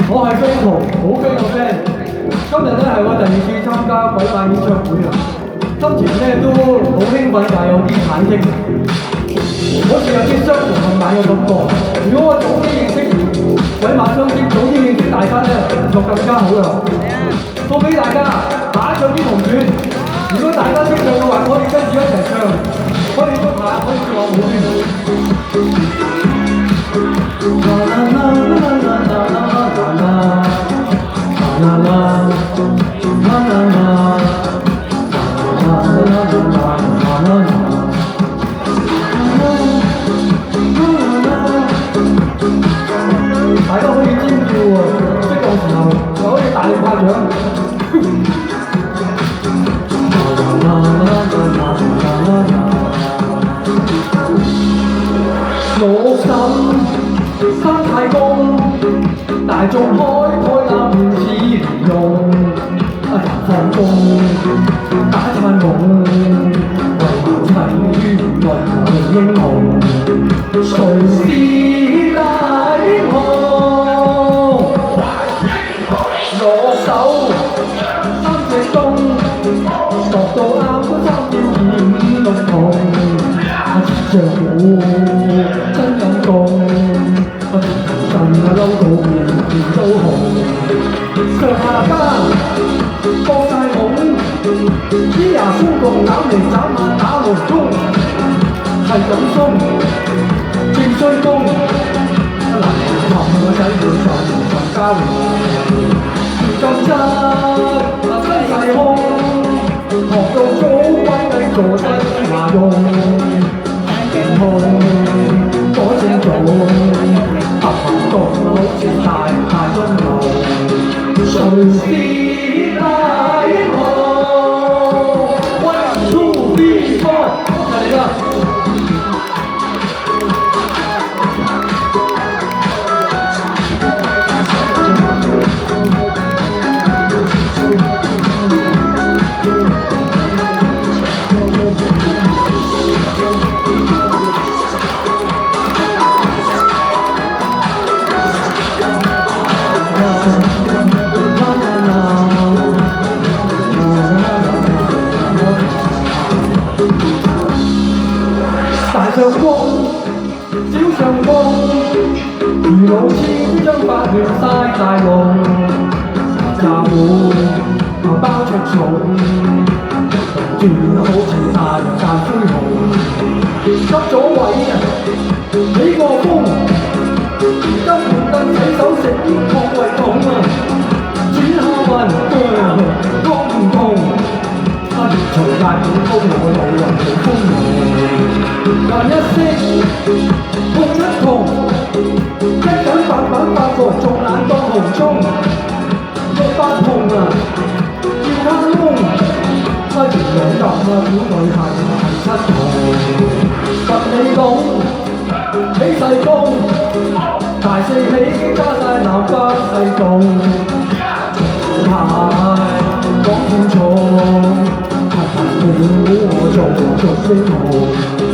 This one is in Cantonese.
我係飛圖，好飛個 friend。今日咧係我第二次參加鬼馬演唱會啊，心情咧都好興奮，但係有啲忐忑，好似有啲雙重混蛋嘅感覺。如果我早啲認識鬼馬雙星，早啲認識大家咧，就更加好啦。送俾大家打唱啲同卷，如果大家識唱嘅話，我哋跟住一齊唱，我哋捉下，可以叫我好啲。大家可以尖叫喎，適當時候又可以大力拍掌。六嬸生太公，大眾開那面似蓮蓉，放工打餐夢，為母親運動英雄，誰是大英雄？落手三隻鐘，度到啱都3.26痛，着鼓真感動，震嬲到面都紅，上下間搏晒懵，啲牙公共攬嚟斬下打龍鐘，係咁鬆，正衰功，嗱冚個仔會就陳家榮，咁真西晒空，學到高威喺坐低話用。改正做，合行動好似大鐘樓，誰是大英雄 ？One two three four， 嚟㗎！大上光，小上光，如老千將百亂曬大龍，茶壺包着重，轉好似太陽間灰紅，執咗位啊，起個風，金盤凳洗手食煙學胃痛啊，轉下運光唔痛。從大本高我老人好風雲，人一息痛一痛，一緊白板發覺仲懶當紅鐘，一班痛啊要坑窿，原來咁啊古代係七紅，佛理講起勢功，大四起加晒南北勢動，講清楚。我做英雄。